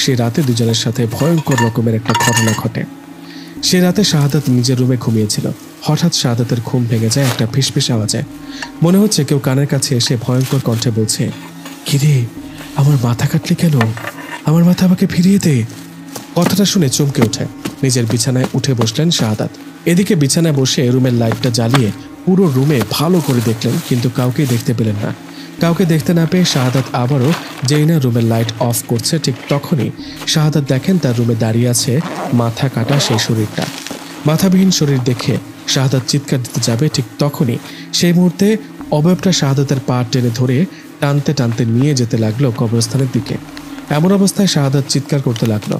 সে রাতে দুজনের সাথে ভয়ঙ্কর রকমের একটা ঘটনা ঘটে। সে রাতে শাহাদাত নিজের রুমে ঘুমিয়েছিল। হঠাৎ শাহাদাতের ঘুম ভেঙে যায় একটা ফিসফিস আওয়াজে। মনে হচ্ছে কেউ কানের কাছে এসে ভয়ঙ্কর কণ্ঠে বলছে, কিরে আমার মাথা কাটলি কেন? আমার মাথা আমাকে ফিরিয়ে দে। কথাটা শুনে চমকে ওঠে। নিজের বিছানায় উঠে বসলেন শাহাদাত। এদিকে বিছানায় বসে রুমের লাইটটা জ্বালিয়ে পুরো রুমে ভালো করে দেখলেন, কিন্তু কাউকে দেখতে পেলেন না। কাউকে দেখতে না পেয়ে শাহাদাত আবারও যেই না রুমের লাইট অফ করছে, ঠিক তখনই শাহাদাত দেখেন তার রুমে দাঁড়িয়ে আছে মাথা কাটা সেই শরীরটা। মাথাবিহীন শরীর দেখে শাহাদাত চিৎকার দিতে যাবে, ঠিক তখনই সেই মুহূর্তে অবয়বটা শাহাদাতের পা টেনে ধরে টানতে টানতে নিয়ে যেতে লাগলো কবরস্থানের দিকে। এমন অবস্থায় শাহাদাত চিৎকার করতে লাগলো।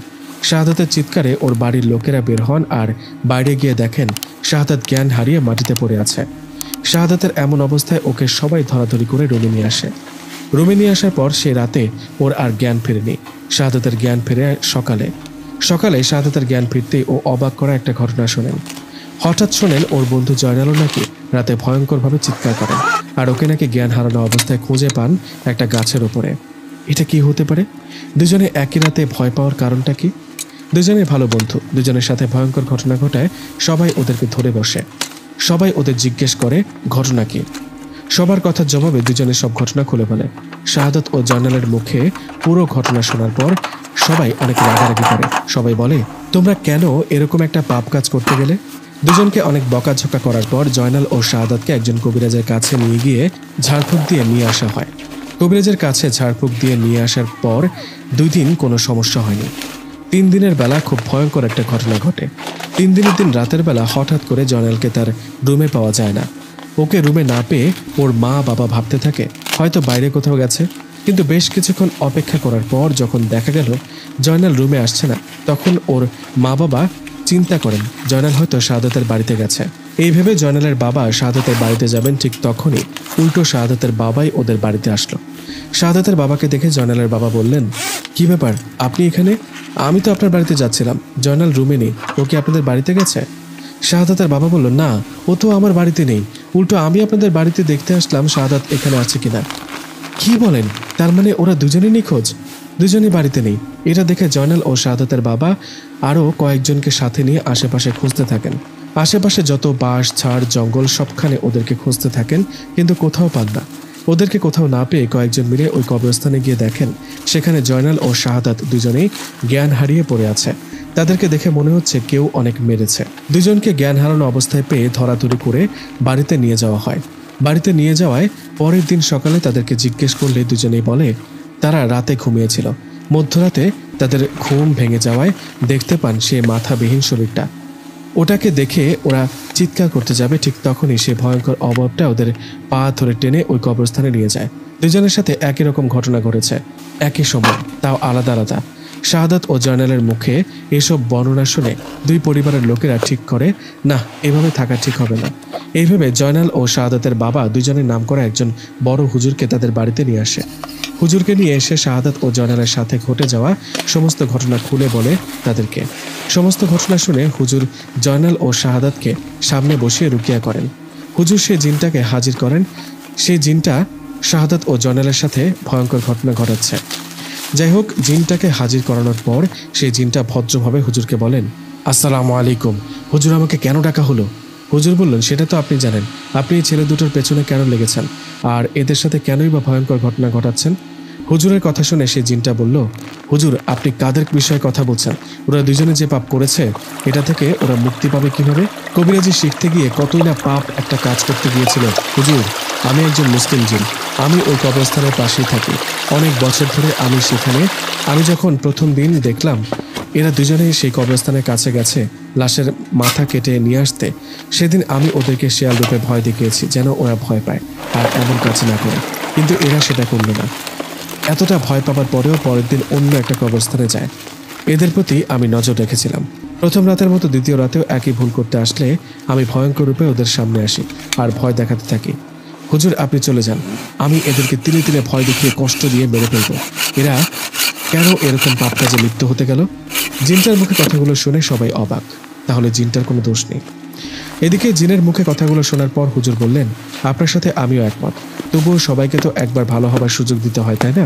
শাহাদাতের চিৎকারে ওর বাড়ির লোকেরা বের হন আর বাইরে গিয়ে দেখেন শাহাদাত জ্ঞান হারিয়ে মাটিতে পড়ে আছে। শাহাদাতের এমন অবস্থায় ওকে সবাই ধরাধরি করে রুমে নিয়ে আসে। রুমে নিয়ে আসার পর সে রাতে ওর আর জ্ঞান ফেরেনি। শাহাদাতের জ্ঞান ফেরে সকালে শাহাদাতের জ্ঞান ফিরতেই ও অবাক করা একটা ঘটনা শোনেন। হঠাৎ শোনেন ওর বন্ধু জয়নালও নাকি রাতে ভয়ঙ্করভাবে চিৎকার করেন, আর ওকে নাকি জ্ঞান হারানো অবস্থায় খুঁজে পান একটা গাছের ওপরে। এটা কি হতে পারে? দুজনে একই রাতে ভয় পাওয়ার কারণটা কি? দুজনে ভালো বন্ধু, দুজনের সাথে ভয়ঙ্কর ঘটনা ঘটায় সবাই ওদেরকে ধরে বসে। সবাই ওদের জিজ্ঞেস করে ঘটনা কি। সবার কথার জবাবে দুজনে সব ঘটনা খুলে বলে। শাহাদাত ও জয়নালের মুখে পুরো ঘটনা শোনার পর সবাই অনেক রাগারাগি করে। সবাই বলে, তোমরা কেন এরকম একটা পাপ কাজ করতে গেলে? দুজনকে অনেক বকাঝকা করার পর জয়নাল ও শাহাদাতকে একজন কবিরাজের কাছে নিয়ে গিয়ে ঝাড়ফুঁক দিয়ে নিয়ে আসা হয়। কবিরাজের কাছে ঝাড়ফুঁক দিয়ে নিয়ে আসার পর 2 দিন কোনো সমস্যা হয়নি। 3 দিনের বেলা খুব ভয়ঙ্কর একটা ঘটনা ঘটে। 3 দিনের দিন রাতের বেলা হঠাৎ করে জয়নালকে তার রুমে পাওয়া যায় না। ওকে রুমে না পেয়ে ওর মা বাবা ভাবতে থাকে হয়তো বাইরে কোথাও গেছে। কিন্তু বেশ কিছুক্ষণ অপেক্ষা করার পর যখন দেখা গেল জয়নাল রুমে আসছে না, তখন ওর মা বাবা চিন্তা করেন জয়নাল হয়তো শাহাদাতের বাড়িতে গেছে। এই ভেবে জয়নালের বাবা শাহাদাতের বাড়িতে যাবেন, ঠিক তখনই উল্টো শাহাদাতের বাবাই ওদের বাড়িতে আসলো। শাহাদাতের বাবাকে দেখে জয়নালের বাবা বললেন, কি ব্যাপার, আপনি এখানে? আমি তো আপনার বাড়িতে যাচ্ছিলাম, জয়নাল রুমে নেই, ও কি আপনাদের বাড়িতে গেছে? শাহাদাতের বাবা বলল, না, ও তো আমার বাড়িতে নেই, উল্টো আমি আপনাদের বাড়িতে দেখতে আসলাম শাহাদাত এখানে আছে কিনা। কি বলেন? তার মানে ওরা দুজনেই নিখোঁজ, দুজনেই বাড়িতে নেই। এটা দেখে জয়নাল ও শাহাদাতের বাবা আরও কয়েকজনকে সাথে নিয়ে আশেপাশে খুঁজতে থাকেন। আশেপাশে যত বাঁশ ঝাড় জঙ্গল সবখানে ওদেরকে খুঁজতে থাকেন, কিন্তু কোথাও পান না। ওদেরকে কোথাও না পেয়ে কয়েকজন মিলে ওই কবরস্থানে গিয়ে দেখেন সেখানে জয়নাল ও শাহাদাত দুজনেই জ্ঞান হারিয়ে পড়ে আছে। তাদেরকে দেখে মনে হচ্ছে কেউ অনেক মেরেছে। দুজনকে জ্ঞান হারানো অবস্থায় পেয়ে ধরাধরি করে বাড়িতে নিয়ে যাওয়া হয়। বাড়িতে নিয়ে যাওয়ায় পরের দিন সকালে তাদেরকে জিজ্ঞেস করলে দুজনেই বলে তারা রাতে ঘুমিয়েছিল। মধ্যরাতে তাদের ঘুম ভেঙে যাওয়ায় দেখতে পান সে মাথাবিহীন শরীরটা। ওটাকে দেখে ওরা চিৎকার করতে যাবে, ঠিক তখনই সে ভয়ঙ্কর অবয়বটা ওদের পা ধরে টেনে ওই কবরস্থানে নিয়ে যায়। দুজনের সাথে একই রকম ঘটনা ঘটেছে, একই সময়, তাও আলাদা আলাদা। শাহাদাত ও জয়নালের মুখে এসব বর্ণনা শুনে 2 পরিবারের লোকেরা ঠিক করে, না, এভাবে থাকা ঠিক হবে না। এইভাবে জয়নাল ও শাহাদাতের বাবা দুজনের নাম করা একজন বড় হুজুরকে তাদের বাড়িতে নিয়ে আসে। হুজুরকে নিয়ে এসে শাহাদাত ও জয়নালের সাথে ঘটে যাওয়া সমস্ত ঘটনা খুলে বলে তাদেরকে। সমস্ত ঘটনা শুনে হুজুর জয়নাল ও শাহাদাতকে সামনে বসিয়ে রুকিয়া করেন। হুজুর সেই জিনটাকে হাজির করেন। সেই জিনটা শাহাদাত ও জয়নালের সাথে ভয়ঙ্কর ঘটনা ঘটাচ্ছে। যাই হোক, জিনটাকে হাজির করানোর পর সেই জিনটা ভদ্রভাবে হুজুরকে বলেন, আসসালামু আলাইকুম হুজুর, আমাকে কেন ডাকা হলো? হুজুর বললেন, সেটা তো আপনি জানেন, আপনি এই ছেলে দুটোর পেছনে কেন লেগেছেন আর এদের সাথে কেনই বা ভয়ঙ্কর ঘটনা ঘটাচ্ছেন। হুজুরের কথা শুনে সেই জিনটা বলল, হুজুর, আপনি কাদের বিষয়ে কথা বলছেন? ওরা দুজনে যে পাপ করেছে এটা থেকে ওরা মুক্তি পাবে কিভাবে? কবিরাজি শিখতে গিয়ে কতই না পাপ একটা কাজ করতে গিয়েছিল। হুজুর, আমি একজন মুসলিম জিন, আমি ওই কবরস্থানের পাশেই থাকি, অনেক বছর ধরে আমি সেখানে। আমি যখন প্রথম দিন দেখলাম এরা দুজনেই সেই কবরস্থানের কাছে গেছে লাশের মাথা কেটে নিয়ে আসতে, সেদিন আমি ওদেরকে শেয়াল রূপে ভয় দেখিয়েছি যেন ওরা ভয় পায় আর এমন কাজ না করে, কিন্তু এরা সেটা করল না। এতটা ভয় পাবার পরেও পরের দিন অন্য একটা কবরস্থানে যায়। এদের প্রতি আমি নজর রেখেছিলাম। প্রথম রাতের মতো দ্বিতীয় রাতেও একই ভুল করতে আসলে আমি ভয়ঙ্কর রূপে ওদের সামনে আসি আর ভয় দেখাতে থাকি। হুজুর, আপনি চলে যান, আমি এদেরকে তিলে তিলে ভয় দেখিয়ে কষ্ট দিয়ে মেরে ফেলব। এরা কেন এরকম পাপ কাজে লিপ্ত হতে গেল? জিনটার মুখে কথাগুলো শুনে সবাই অবাক, তাহলে জিনটার কোনো দোষ নেই। এদিকে জিনের মুখে কথাগুলো শোনার পর হুজুর বললেন, আপনার সাথে আমিও একমত, তবুও সবাইকে তো একবার ভালো হবার সুযোগ দিতে হয়, তাই না?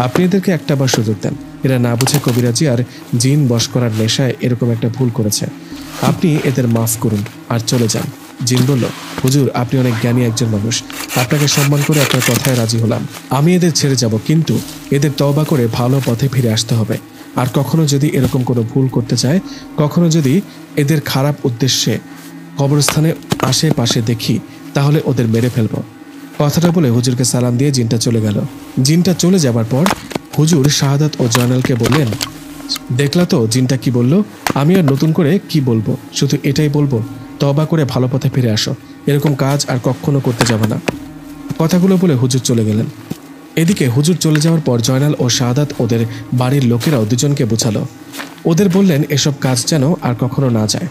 আপনি এদেরকে একটাবার সুযোগ দেন। এরা না বুঝে কবিরাজি আর জিন বশ করার নেশায় এরকম একটা ভুল করেছে। আপনি এদের মাফ করুন আর চলে যান। জিন বলল, হুজুর, আপনি অনেক জ্ঞানী একজন মানুষ, আপনাকে সম্মান করে আপনার কথায় রাজি হলাম। আমি এদের ছেড়ে যাব, কিন্তু এদের তওবা করে ভালো পথে ফিরে আসতে হবে। আর কখনো যদি এরকম কোনো ভুল করতে চায়, কখনো যদি এদের খারাপ উদ্দেশ্যে কবরস্থানে আশেপাশে দেখি, তাহলে ওদের মেরে ফেলব। কথাটা বলে হুজুরকে সালাম দিয়ে জিনটা চলে গেল। জিনটা চলে যাবার পর হুজুর শাহাদাত ও জয়নালকে বললেন, দেখলা তো জিনটা কি বলল? আমি আর নতুন করে কি বলবো, শুধু এটাই বলবো, তওবা করে ভালো পথে ফিরে আসো, এরকম কাজ আর কখনো করতে যাবে না। কথাগুলো বলে হুজুর চলে গেলেন। এদিকে হুজুর চলে যাওয়ার পর জয়নাল ও শাহাদাত ওদের বাড়ির লোকেরাও দুজনকে বোঝালো। ওদের বললেন এসব কাজ যেন আর কখনো না যায়।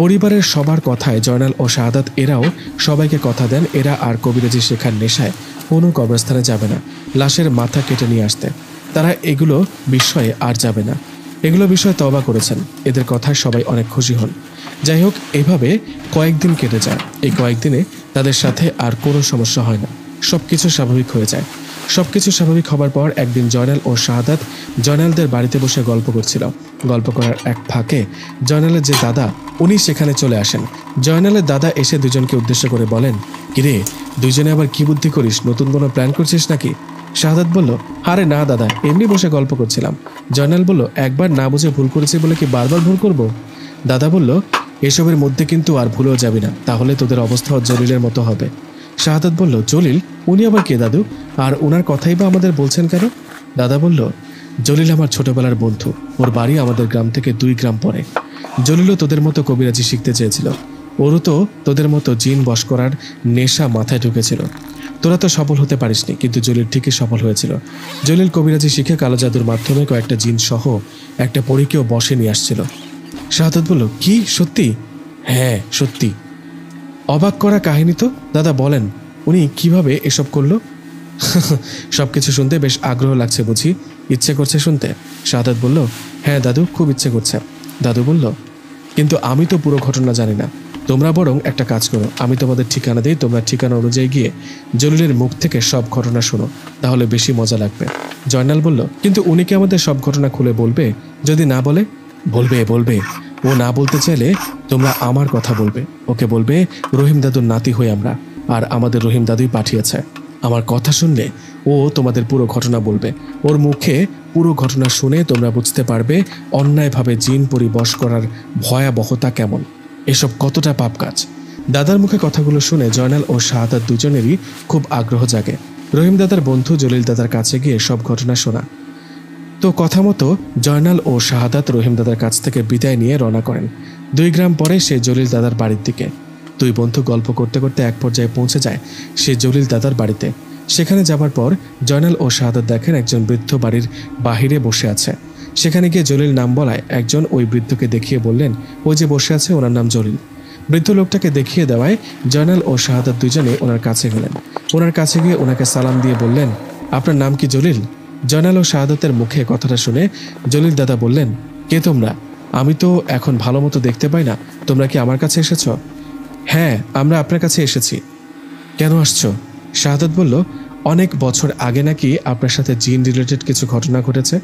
পরিবারের সবার কথায় জয়নাল ও শাহাদাত এরাও সবাইকে কথা দেন এরা আর কবিরাজি শেখার নেশায় কোনো কবরস্থানে যাবে না, লাশের মাথা কেটে নিয়ে আসতে। তারা এগুলো বিষয়ে আর যাবে না। এগুলো বিষয়ে তওবা করেছেন। এদের কথায় সবাই অনেক খুশি হন। যাই হোক, এভাবে কয়েকদিন কেটে যায়। এই কয়েকদিনে তাদের সাথে আর কোনো সমস্যা হয় না, সবকিছু স্বাভাবিক হয়ে যায়। সবকিছু স্বাভাবিক হবার পর একদিন জয়নাল ও শাহাদাত জয়নালদের বাড়িতে বসে গল্প করছিল। গল্প করার এক ফাঁকে জয়নালের যে দাদা, উনি সেখানে চলে আসেন। জয়নালের দাদা এসে দুজনকে উদ্দেশ্য করে বলেন, কিরে, দুইজনে আবার কি বুদ্ধি করিস? নতুন কোনো প্ল্যান করছিস নাকি? শাহাদাত বলল, আরে না দাদা, এমনি বসে গল্প করছিলাম। জয়নাল বলল, একবার না বুঝে ভুল করেছি বলে কি বারবার ভুল করব? দাদা বলল, এসবের মধ্যে কিন্তু আর ভুলেও যাবি না, তাহলে তোদের অবস্থাও জলিলের মতো হবে। শাহাদাত বলল, জলিল? উনি আবার কে দাদু? আর ওনার কথাই বা আমাদের বলছেন কেন? দাদা বলল, জলিল আমার ছোটবেলার বন্ধু, ওর বাড়ি আমাদের গ্রাম থেকে 2 গ্রাম পরে। জলিলও তোদের মতো কবিরাজি শিখতে চেয়েছিল। ওরও তো তোদের মতো জিন বশ করার নেশা মাথায় ঢুকেছিল। তোরা তো সফল হতে পারিসনি, কিন্তু জলিল ঠিকই সফল হয়েছিল। জলিল কবিরাজি শিখে কালো জাদুর মাধ্যমে কয়েকটা জিন সহ একটা পরীকেও বশে নিয়ে আসছিল। শাহাদাত বলল, কি সত্যি? হ্যাঁ সত্যি। অবাক করা কাহিনী তো। দাদা বলেন, উনি কিভাবে এসব করলো? সবকিছু শুনতে বেশ আগ্রহ লাগছে বুঝি, ইচ্ছে করছে শুনতে? শাহাদাত বলল, হ্যাঁ দাদু, খুব ইচ্ছে করছে। দাদু বলল, কিন্তু আমি তো পুরো ঘটনা জানি না। তোমরা বরং একটা কাজ করো, আমি তোমাদের ঠিকানা দিই, তোমরা ঠিকানা অনুযায়ী গিয়ে জলিলের মুখ থেকে সব ঘটনা শোনো, তাহলে বেশি মজা লাগবে। জয়নাল বলল, কিন্তু উনি কি আমাদের সব ঘটনা খুলে বলবে? যদি না বলে? বলবে বলবে। ও না বলতে চাইলে তোমরা আমার কথা বলবে, ওকে বলবে রহিম দাদুর নাতি হই আমরা, আর আমাদের রহিম দাদুই পাঠিয়েছে। আমার কথা শুনলে ও তোমাদের পুরো ঘটনা বলবে। ওর মুখে পুরো ঘটনা শুনে তোমরা বুঝতে পারবে অন্যায়ভাবে জিন পরি বশ করার ভয়াবহতা কেমন, এসব কতটা পাপ কাজ। দাদার মুখে কথাগুলো শুনে জয়নাল ও শাহাদাত দুজনেরই খুব আগ্রহ জাগে। রহিম দাদার বন্ধু জলিল দাদার কাছে গিয়ে সব ঘটনা শোনা। তো কথা মতো জয়নাল ও শাহাদাত রহিম দাদার কাছ থেকে বিদায় নিয়ে রওনা করেন। 2 গ্রাম পরে সে জলিল দাদার বাড়ির দিকে। 2 বন্ধু গল্প করতে করতে এক পর্যায়ে পৌঁছে যায় সে জলিল দাদার বাড়িতে। সেখানে যাবার পর জয়নাল ও শাহাদাত দেখেন একজন বৃদ্ধ বাড়ির বাহিরে বসে আছে। সেখানে গিয়ে জলিল নাম বলায় একজন ওই বৃদ্ধকে দেখিয়ে বললেন, ওই যে বসে আছে ওনার নাম জলিল। বৃদ্ধ লোকটাকে দেখিয়ে দেওয়ায় জয়নাল ও শাহাদাত দুজনে ওনার কাছে গেলেন। ওনার কাছে গিয়ে ওনাকে সালাম দিয়ে বললেন, আপনার নাম কি জলিল? জয়নাল ও শাহাদাতের মুখে কথাটা শুনে জলিল দাদা বললেন, কে তোমরা? আমি তো এখন ভালো মতো দেখতে পাই না, তোমরা কি আমার কাছে এসেছ? হ্যাঁ, আমরা আপনার কাছে এসেছি। কেন আসছো? শাহাদাত বলল, অনেক বছর আগে নাকি আপনার সাথে জিন রিলেটেড কিছু ঘটনা ঘটেছে,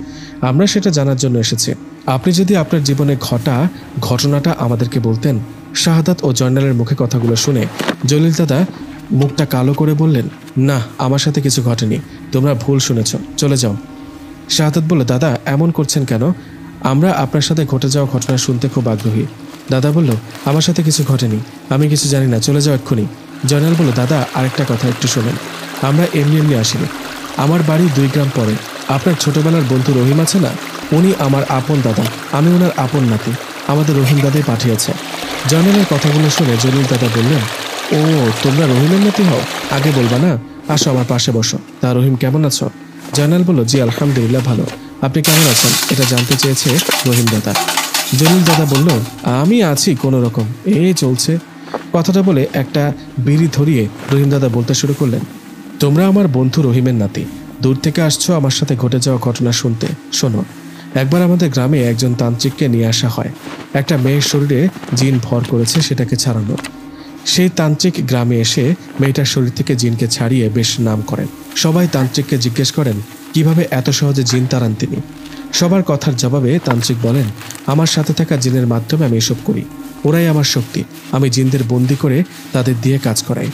আমরা সেটা জানার জন্য এসেছি। আপনি যদি আপনার জীবনে ঘটা ঘটনাটা আমাদেরকে বলতেন। শাহাদাত ও জয়নালের মুখে কথাগুলো শুনে জলিল দাদা মুখটা কালো করে বললেন, না, আমার সাথে কিছু ঘটেনি, তোমরা ভুল শুনেছ, চলে যাও। শাহাদাত বলল, দাদা এমন করছেন কেন? আমরা আপনার সাথে ঘটে যাওয়া ঘটনা শুনতে খুব আগ্রহী। দাদা বলল, আমার সাথে কিছু ঘটেনি, আমি কিছু জানি না, চলে যাও এক্ষুনি। জয়নাল বলল, দাদা আরেকটা কথা একটু শোনেন, আমরা এমনি এমনি আসিনি। আমার বাড়ি 2 গ্রাম পরে। আপনার ছোটবেলার বন্ধু রহিম আছে না, উনি আমার আপন দাদা, আমি ওনার আপন নাতি, আমাদের রহিম দাদাই পাঠিয়েছে। জয়নালের কথাগুলো শুনে জলিল দাদা বললেন, ও তোমরা রহিমের নাতি হও? আগে বলবা না? আসো আমার পাশে বসো। তা রহিম কেমন আছো? জয়নাল বলল, জি আলহামদুলিল্লাহ ভালো, আপনি কেমন আছেন এটা জানতে চেয়েছে রহিম দাদা। জলিল দাদা বলল, আমি আছি কোনো রকম, এই চলছে। কথাটা বলে একটা বিড়ি ধরিয়ে রহিম দাদা বলতে শুরু করলেন, তোমরা আমার বন্ধু রহিমের নাতি, দূর থেকে আসছো আমার সাথে ঘটে যাওয়া ঘটনা শুনতে। শোনো, একবার আমাদের গ্রামে একজন তান্ত্রিককে নিয়ে আসা হয়, একটা মেয়ের শরীরে জিন ভর করেছে সেটাকে ছাড়ানো। সেই তান্ত্রিক গ্রামে এসে মেয়েটার শরীর থেকে জিনকে ছাড়িয়ে বেশ নাম করেন। সবাই তান্ত্রিককে জিজ্ঞেস করেন কিভাবে এত সহজে জিন তাড়ান তিনি। সবার কথার জবাবে তান্ত্রিক বলেন, আমার সাথে থাকা জিনের মাধ্যমে আমি এসব করি, ওরাই আমার শক্তি, আমি জিনদের বন্দি করে তাদের দিয়ে কাজ করাই।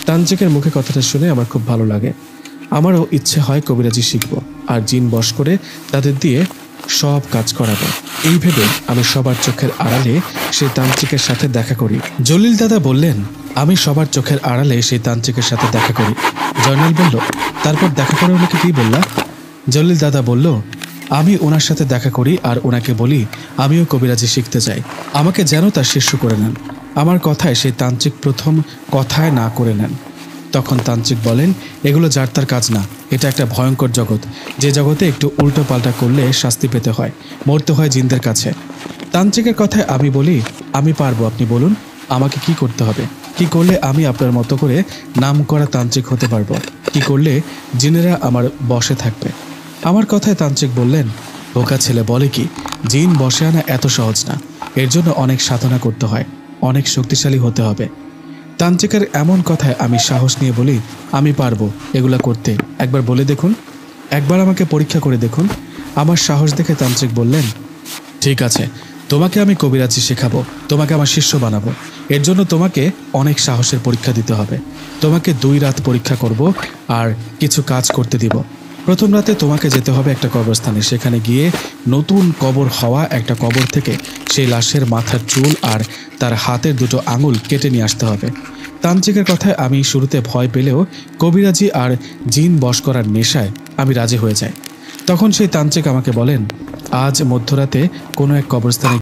তান্ত্রিকের মুখে কথাটা শুনে আমার খুব ভালো লাগে। আমারও ইচ্ছে হয় কবিরাজি শিখব আর জিন বশ করে তাদের দিয়ে সব কাজ করাবো। এই ভেবে আমি সবার চোখের আড়ালে সেই তান্ত্রিকের সাথে দেখা করি। জলিল দাদা বললেন, আমি সবার চোখের আড়ালে সেই তান্ত্রিকের সাথে দেখা করি। জয়নাল বলল, তারপর দেখা করে ওনাকে কি বললা? জলিল দাদা বলল, আমি ওনার সাথে দেখা করি আর ওনাকে বলি আমিও কবিরাজি শিখতে চাই, আমাকে যেন তার শিষ্য করে নেন। আমার কথায় সেই তান্ত্রিক প্রথম কথায় না করে নেন। তখন তান্ত্রিক বলেন, এগুলো যার তার কাজ না, এটা একটা ভয়ঙ্কর জগৎ, যে জগতে একটু উল্টো পাল্টা করলে শাস্তি পেতে হয়, মরতে হয় জিনদের কাছে। তান্ত্রিকের কথায় আমি বলি, আমি পারবো, আপনি বলুন আমাকে কি করতে হবে, কি করলে আমি আপনার মতো করে নাম করা তান্ত্রিক হতে পারবো, কি করলে জিনেরা আমার বশে থাকবে। আমার কথায় তান্ত্রিক বললেন, বোকা ছেলে, বলে কি, জিন বশে আনা এত সহজ না, এর জন্য অনেক সাধনা করতে হয়, অনেক শক্তিশালী হতে হবে। তান্ত্রিকের এমন কথায় আমি সাহস নিয়ে বলি, আমি পারবো এগুলা করতে, একবার বলে দেখুন, একবার আমাকে পরীক্ষা করে দেখুন। আমার সাহস দেখে তান্ত্রিক বললেন, ঠিক আছে, তোমাকে আমি কবিরাজি শেখাবো, তোমাকে আমার শিষ্য বানাবো। এর জন্য তোমাকে অনেক সাহসের পরীক্ষা দিতে হবে। তোমাকে 2 রাত পরীক্ষা করব আর কিছু কাজ করতে দিব। প্রথম রাতে তোমাকে যেতে হবে একটা কবরস্থানে, সেখানে গিয়ে নতুন কবর হওয়া একটা কবর থেকে সেই লাশের মাথার চুল আর তার হাতের 2টো আঙুল কেটে নিয়ে আসতে হবে। তান্ত্রিকের কথায় আমি শুরুতে ভয় পেলেও কবিরাজি আর জিন বশ করার নেশায় আমি রাজি হয়ে যাই। তখন সেই তান্ত্রিক আমাকে বলেন, আজ মধ্যরাতে কোনো এক কবরস্থানে